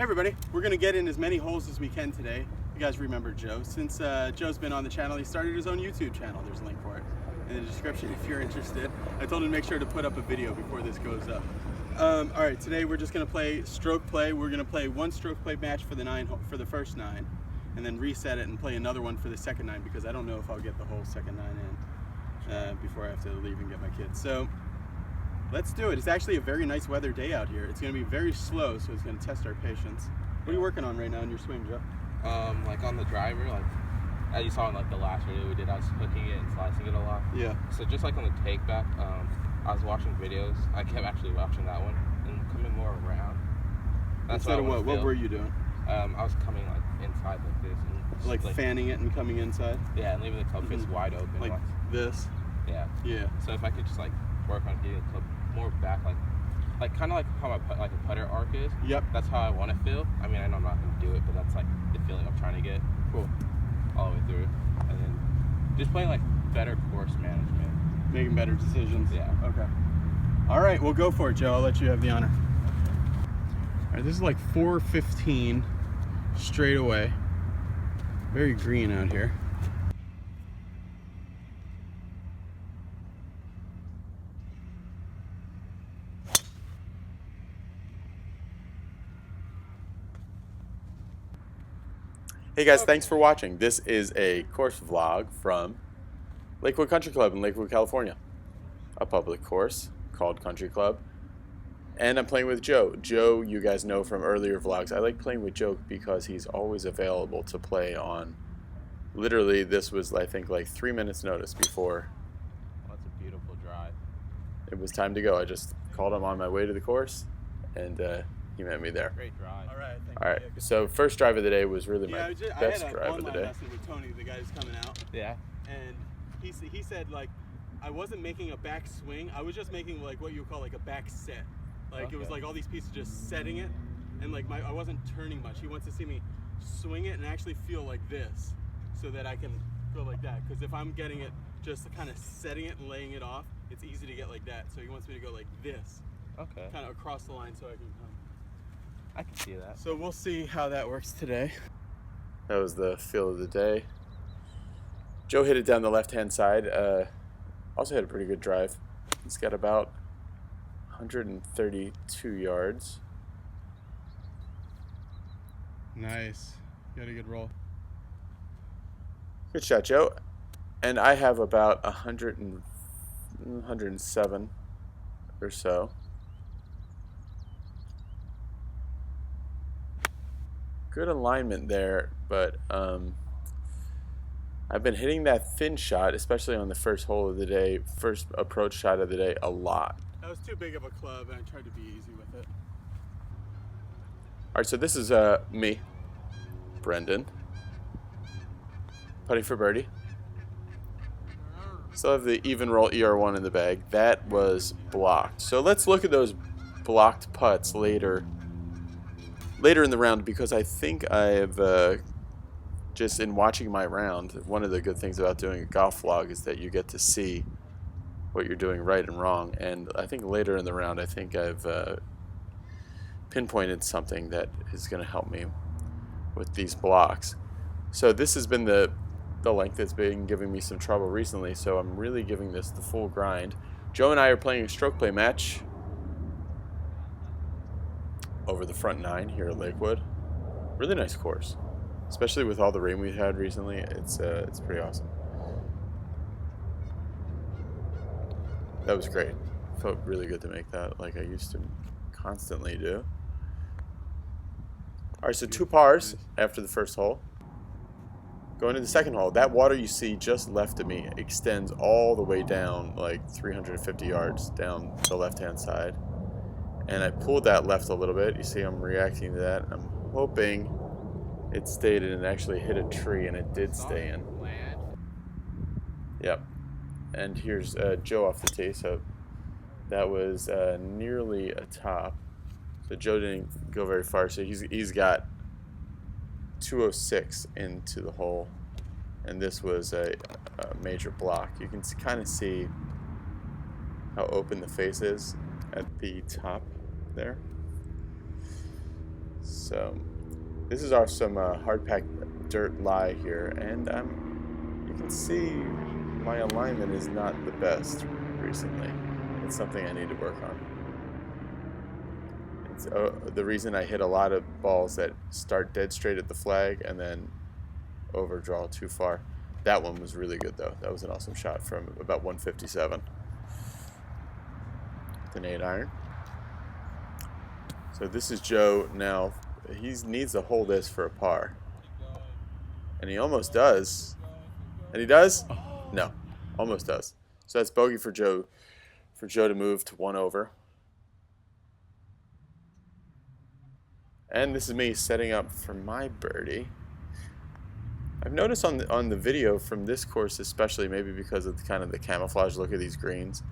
Hey everybody, we're going to get in as many holes as we can today. You guys remember Joe. Since Joe's been on the channel, he started his own YouTube channel. There's a link for it in the description if you're interested. I told him to make sure to put up a video before this goes up. Alright, today we're just going to play stroke play. We're going to play one stroke play match for the first 9, and then reset it and play another one for the second 9, because I don't know if I'll get the whole second 9 in before I have to leave and get my kids. So let's do it. It's actually a very nice weather day out here. It's going to be very slow, so it's going to test our patience. What are you working on right now in your swing, Joe? Like on the driver, like as you saw in like the last video we did, I was hooking it and slicing it a lot. Yeah. So just like on the take back, I was watching videos. I kept actually watching that one and coming more around. That's Instead of what were you doing? I was coming like inside like this and Like fanning it and coming inside? Yeah, and leaving the club face wide open. Like this? Yeah. Yeah. So if I could just like work on getting the club more back, like kind of like how my like a putter arc is. Yep. That's how I want to feel. I mean, I know I'm not going to do it, but that's like the feeling I'm trying to get. Cool. All the way through, and then just playing like better course management. Making better decisions. Yeah. Okay. All right, we'll go for it, Joe. I'll let you have the honor. All right, this is like 415 straight away. Very green out here. Hey guys, thanks for watching. This is a course vlog from Lakewood Country Club in Lakewood, California. A public course called Country Club. And I'm playing with Joe. Joe, you guys know from earlier vlogs. I like playing with Joe because he's always available to play on. Literally, this was, I think, like 3 minutes notice before. Well, that's a beautiful drive. It was time to go. I just called him on my way to the course, and he met me there. Great drive. All right, thank you. All right, so first drive of the day was really my best drive of the day. Yeah. I had an online lesson with Tony, the guy who's coming out. Yeah. And he said, like, I wasn't making a back swing. I was just making, like, what you would call, like, a back set. Like, okay. It was, like, all these pieces just setting it. And, like, I wasn't turning much. He wants to see me swing it and actually feel like this so that I can go like that. Because if I'm getting it, just kind of setting it and laying it off, it's easy to get like that. So he wants me to go like this. Okay. Kind of across the line so I can come. I can see that. So we'll see how that works today. That was the feel of the day. Joe hit it down the left-hand side. Also had a pretty good drive. He's got about 132 yards. Nice. You got a good roll. Good shot, Joe. And I have about 107 or so. Good alignment there, but I've been hitting that thin shot, especially on the first hole of the day, first approach shot of the day, a lot. That was too big of a club, and I tried to be easy with it. All right, so this is me, Brendan, putting for birdie. Still have the Evnroll ER1 in the bag. That was blocked. So let's look at those blocked putts later in the round, because I think I've just in watching my round, one of the good things about doing a golf vlog is that you get to see what you're doing right and wrong. And I think later in the round, I think I've pinpointed something that is going to help me with these blocks. So this has been the length that's been giving me some trouble recently, so I'm really giving this the full grind. Joe and I are playing a stroke play match over the front 9 here at Lakewood. Really nice course, especially with all the rain we've had recently. It's pretty awesome. That was great. Felt really good to make that, like I used to constantly do. All right, so 2 pars after the first hole. Going to the second hole, that water you see just left of me extends all the way down, like 350 yards down the left-hand side. And I pulled that left a little bit. You see I'm reacting to that. I'm hoping it stayed in and actually hit a tree, and it did stay in. Yep. And here's Joe off the tee, so that was nearly a top. So Joe didn't go very far, so he's got 206 into the hole, and this was a major block. You can kind of see how open the face is at the top there. So this is some hard packed dirt lie here, and you can see my alignment is not the best recently. It's something I need to work on. It's the reason I hit a lot of balls that start dead straight at the flag and then overdraw too far. That one was really good though. That was an awesome shot from about 157. With an 8-iron. So this is Joe now. He needs to hold this for a par. And he almost does. And he does? No. Almost does. So that's bogey for Joe. For Joe to move to 1 over. And this is me setting up for my birdie. I've noticed on the video from this course especially, maybe because of kind of the camouflage look of these greens,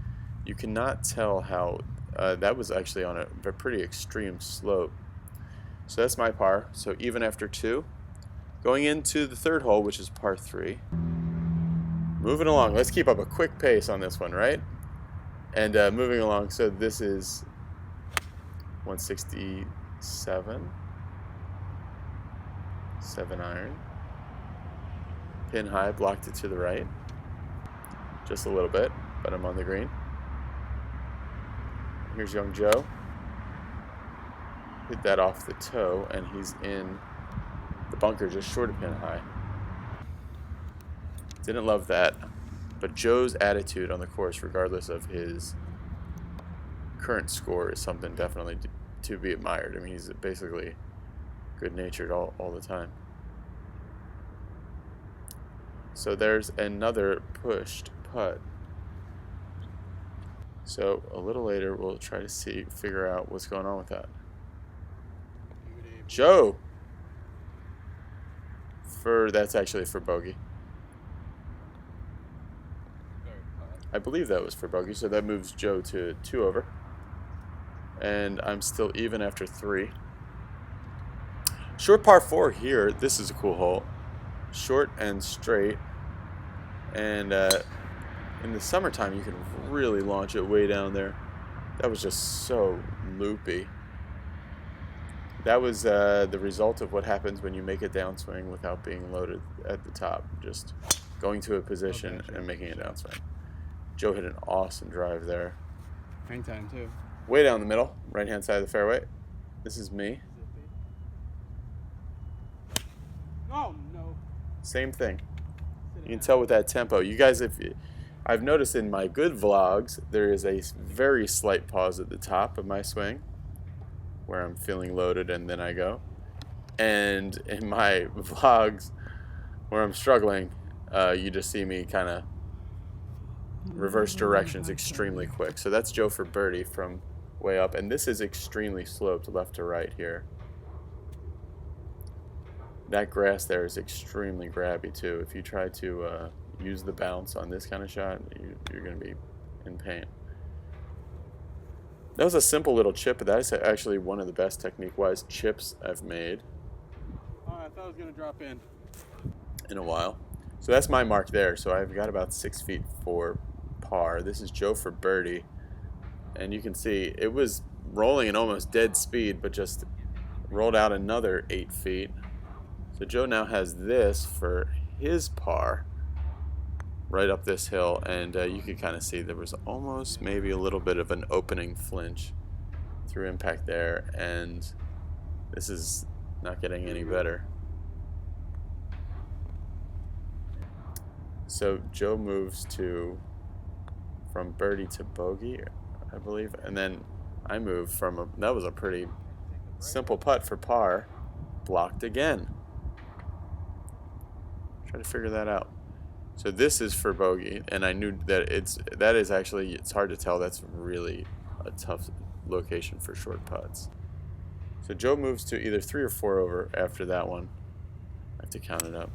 you cannot tell how that was actually on a pretty extreme slope. So that's my par. So even after 2. Going into the 3rd hole, which is par 3. Moving along. Let's keep up a quick pace on this one, right? And moving along. So this is 167. 7-iron. Pin high, blocked it to the right. Just a little bit, but I'm on the green. Here's young Joe. Hit that off the toe, and he's in the bunker just short of pin high. Didn't love that, but Joe's attitude on the course, regardless of his current score, is something definitely to be admired. I mean, he's basically good-natured all the time. So there's another pushed putt. So a little later, we'll try to figure out what's going on with that. Joe! That's actually for bogey. I believe that was for bogey, so that moves Joe to 2 over. And I'm still even after 3. Short par 4 here. This is a cool hole. Short and straight. And in the summertime, you can really launch it way down there. That was just so loopy. That was the result of what happens when you make a downswing without being loaded at the top. Just going to a position and making a downswing. Joe hit an awesome drive there. Hang time too. Way down the middle, right-hand side of the fairway. This is me. Oh no. Same thing. You can tell with that tempo. You guys, I've noticed in my good vlogs, there is a very slight pause at the top of my swing, where I'm feeling loaded and then I go. And in my vlogs, where I'm struggling, you just see me kind of reverse directions extremely quick. So that's Joe for birdie from way up, and this is extremely sloped left to right here. That grass there is extremely grabby too. If you try to use the bounce on this kind of shot, you're going to be in pain. That was a simple little chip, but that's actually one of the best technique-wise chips I've made. Oh, I thought it was going to drop in a while. So that's my mark there. So I've got about 6 feet for par. This is Joe for birdie. And you can see it was rolling at almost dead speed, but just rolled out another 8 feet. So Joe now has this for his par right up this hill, and you can kind of see there was almost maybe a little bit of an opening flinch through impact there, and this is not getting any better. So Joe moves from birdie to bogey, I believe, and then I move that was a pretty simple putt for par, blocked again. Try to figure that out. So this is for bogey, and I knew that it's hard to tell. That's really a tough location for short putts. So Joe moves to either 3 or 4 over after that one. I have to count it up.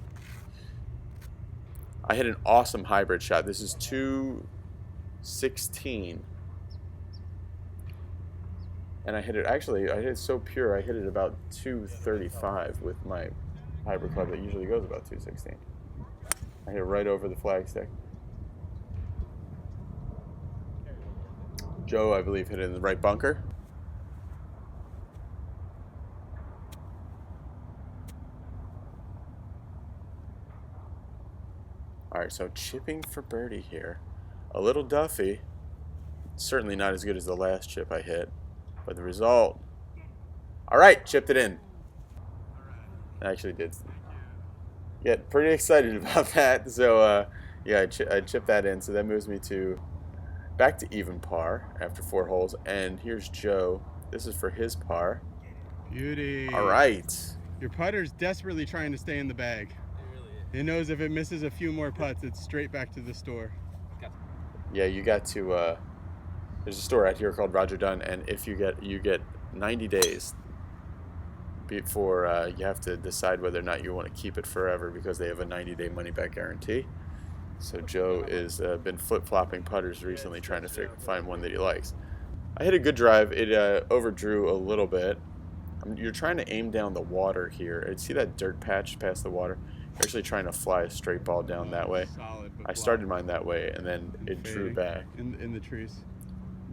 I hit an awesome hybrid shot. This is 216. And I hit it so pure, I hit it about 235 with my hybrid club that usually goes about 216. I hit it right over the flagstick. Joe, I believe, hit it in the right bunker. Alright, so chipping for birdie here. A little Duffy. Certainly not as good as the last chip I hit. But the result... Alright, chipped it in. I actually did get pretty excited about that. So, yeah, I chipped that in. So that moves me to back to even par after 4 holes. And here's Joe. This is for his par. Beauty. Alright. Your putter's desperately trying to stay in the bag. It really is. It knows if it misses a few more putts, it's straight back to the store. Yeah, you got to, there's a store out here called Roger Dunn, and if you get 90 days before you have to decide whether or not you want to keep it forever, because they have a 90-day money-back guarantee. So Joe is been flip-flopping putters recently, trying to find one that he likes. I hit a good drive. It overdrew a little bit. You're trying to aim down the water here. See that dirt patch past the water? You're actually trying to fly a straight ball down that way. Solid, but I started mine that way, and then it drew back. in the trees.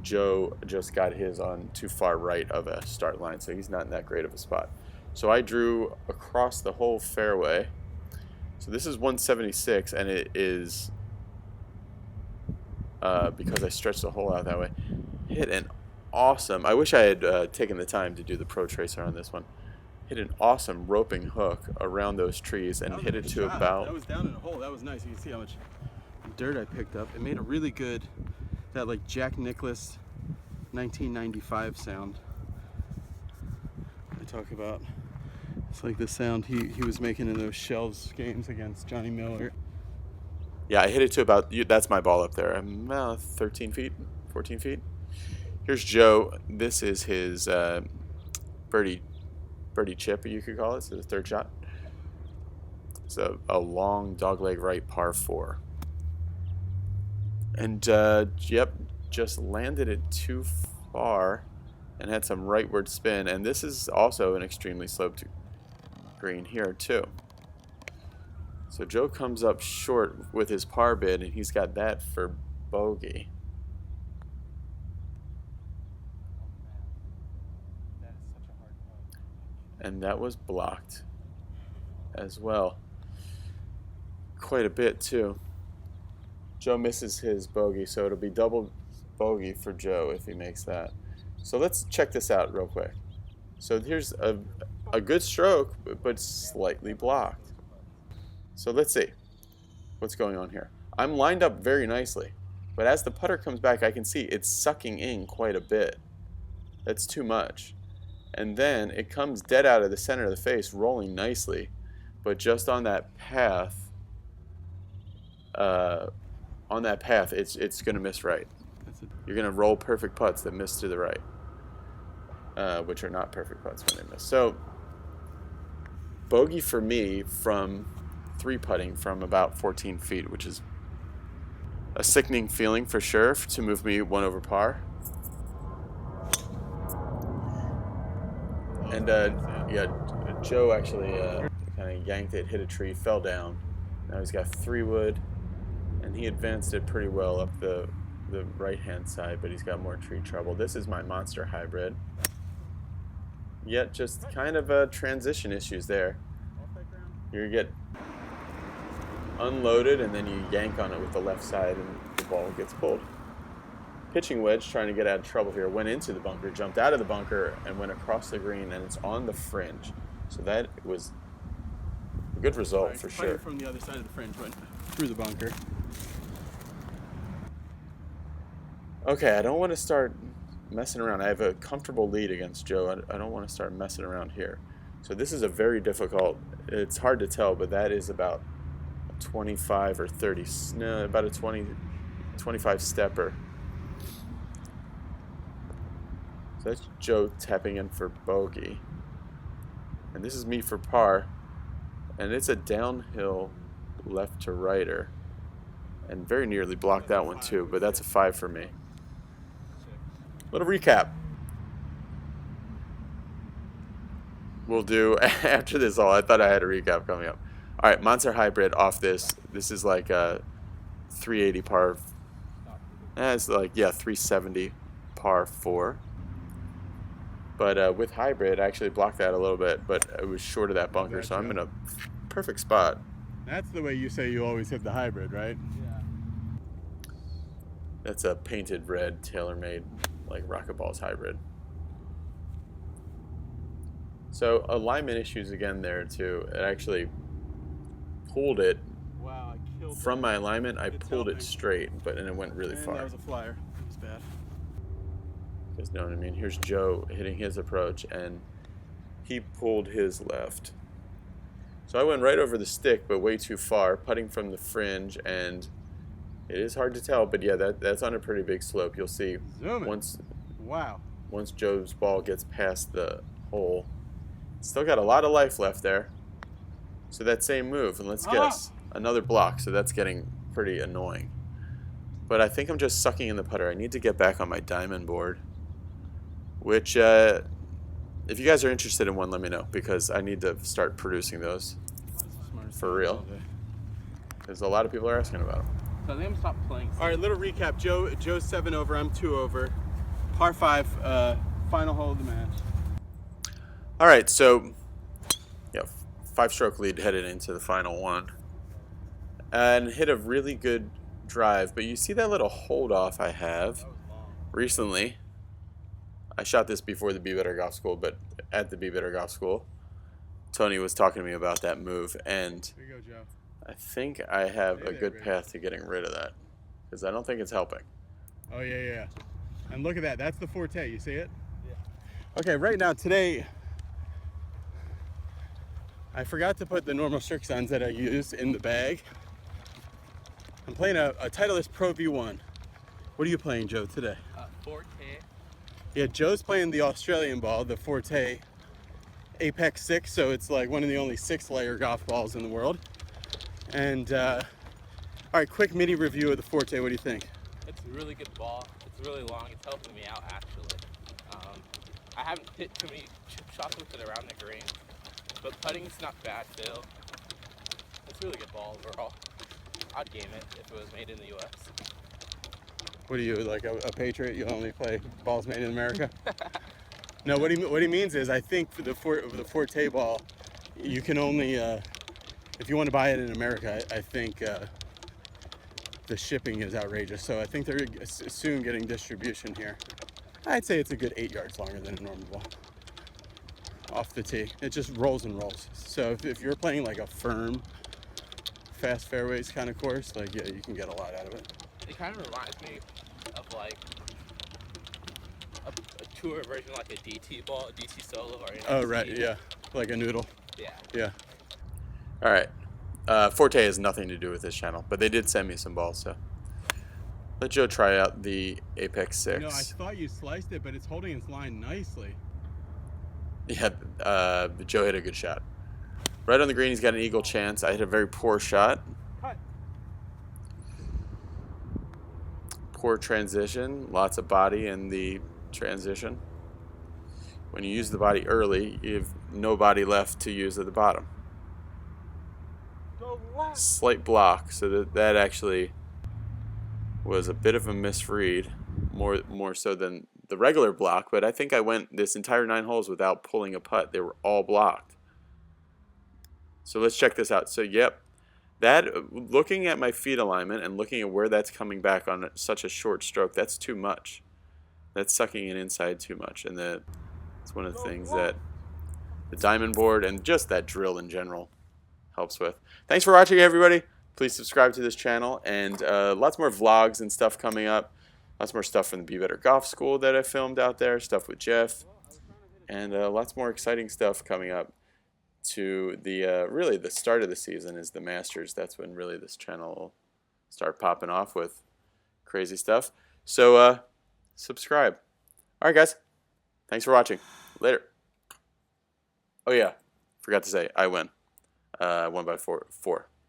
Joe just got his on too far right of a start line, so he's not in that great of a spot. So I drew across the whole fairway. So this is 176, and it is, because I stretched the hole out that way, hit an awesome, I wish I had taken the time to do the Pro Tracer on this one. Hit an awesome roping hook around those trees and hit it to about... That was down in a hole. That was nice. You can see how much dirt I picked up. It made a really good, that like Jack Nicklaus 1995 sound I talk about. It's like the sound he was making in those Shells games against Johnny Miller. Yeah, I hit it to about, that's my ball up there. I'm 13 feet, 14 feet. Here's Joe. This is his birdie chip, you could call it. So the third shot. It's a long dogleg right par 4. And, yep, just landed it too far and had some rightward spin. And this is also an extremely sloped green here, too. So Joe comes up short with his par bid, and he's got that for bogey. And that was blocked as well. Quite a bit, too. Joe misses his bogey, so it'll be double bogey for Joe if he makes that. So let's check this out real quick. So here's a good stroke, but slightly blocked. So let's see what's going on here. I'm lined up very nicely, but as the putter comes back, I can see it's sucking in quite a bit. That's too much. And then it comes dead out of the center of the face, rolling nicely, but just on that path, it's going to miss right. You're going to roll perfect putts that miss to the right, which are not perfect putts when they miss. So bogey for me from 3-putting from about 14 feet, which is a sickening feeling for sure to move me 1 over par. And yeah, Joe actually kind of yanked it, hit a tree, fell down. Now he's got 3-wood, and he advanced it pretty well up the right-hand side, but he's got more tree trouble. This is my monster hybrid. Yet just kind of transition issues there. You get unloaded, and then you yank on it with the left side, and the ball gets pulled. Pitching wedge, trying to get out of trouble here, went into the bunker, jumped out of the bunker, and went across the green, and it's on the fringe. So that was a good result for sure. From the other side of the fringe, went through the bunker. Okay, I don't want to start messing around. I have a comfortable lead against Joe. I don't want to start messing around here. So this is a very difficult, it's hard to tell, but that is about 25 or 30, no, about a 25 stepper. So that's Joe tapping in for bogey. And this is me for par. And it's a downhill left to righter. And very nearly blocked that one too, but that's a 5 for me. Little recap. We'll do after this all. I thought I had a recap coming up. All right, Monster Hybrid off this. This is like a 380 par. It's like, yeah, 370 par 4. But with hybrid, I actually blocked that a little bit, but it was short of that bunker, so I'm in a perfect spot. That's the way you say you always hit the hybrid, right? Yeah. That's a painted red, tailor-made, like Rocketball's hybrid. So alignment issues again there too. It actually pulled it Wow, I killed from that. my alignment. I It's pulled it helping. straight, and it went really And far. that was a flyer. It was bad. Because know what I mean. Here's Joe hitting his approach, and he pulled his left. So I went right over the stick, but way too far, putting from the fringe, and it is hard to tell. But yeah, that's on a pretty big slope. You'll see Zoom it. once Wow. Joe's ball gets past the hole. Still got a lot of life left there. So that same move, and let's guess, another block. So that's getting pretty annoying. But I think I'm just sucking in the putter. I need to get back on my diamond board, which if you guys are interested in one, let me know, because I need to start producing those for real, because a lot of people are asking about them. So I think I'm stop playing. All right, little recap. Joe's 7 over. I'm 2 over. Par 5. Final hole of the match. All right, so yeah, 5-stroke lead headed into the final one, and hit a really good drive. But you see that little hold off I have recently. I shot this before the Be Better Golf School, but at the Be Better Golf School, Tony was talking to me about that move, and Here you go, Joe. I think I have Hey a there, good Rick. path to getting rid of that, because I don't think it's helping. Oh, yeah. And look at that. That's the Forte. You see it? Yeah. Okay, right now, today, I forgot to put the normal strict signs that I use in the bag. I'm playing a Titleist Pro V1. What are you playing, Joe, today? Forte. Yeah, Joe's playing the Australian ball, the Forte Apex 6, so it's like one of the only 6-layer golf balls in the world. And, all right, quick mini review of the Forte. What do you think? It's a really good ball. It's really long. It's helping me out, actually. I haven't hit too many chip shots with it around the green, but putting's not bad still. It's a really good ball overall. I'd game it if it was made in the U.S. What are you, like a patriot? You only play balls made in America? No, what he means is, I think for the Forte ball, you can only, if you want to buy it in America, I think the shipping is outrageous. So I think they're soon getting distribution here. I'd say it's a good 8 yards longer than a normal ball off the tee. It just rolls and rolls. So if you're playing like a firm, fast fairways kind of course, like, yeah, you can get a lot out of it. It kind of reminds me of like a tour version, like a DT ball, a DT solo, or an Oh, XT. right, yeah, like a noodle. Yeah. All right, Forte has nothing to do with this channel, but they did send me some balls, so let Joe try out the Apex 6. No, I thought you sliced it, but it's holding its line nicely. Yeah, Joe hit a good shot. Right on the green, he's got an eagle chance. I hit a very poor shot. Cut. Poor transition, lots of body in the transition. When you use the body early, you have no body left to use at the bottom. Slight block, so that actually was a bit of a misread, more so than the regular block, but I think I went this entire 9 holes without pulling a putt. They were all blocked. So let's check this out. So yep, that, looking at my feet alignment and looking at where that's coming back on such a short stroke, that's too much. That's sucking it inside too much, and it's one of the things that the diamond board and just that drill in general helps with. Thanks for watching, everybody. Please subscribe to this channel, and lots more vlogs and stuff coming up. Lots more stuff from the Be Better Golf School that I filmed out there, stuff with Jeff, and lots more exciting stuff coming up to the really the start of the season is the Masters. That's when really this channel will start popping off with crazy stuff. So subscribe. All right, guys. Thanks for watching. Later. Oh yeah, forgot to say I win. I won by four.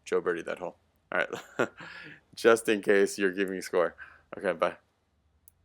Joe birdied that hole. All right. Just in case you're giving me a score. Okay, bye.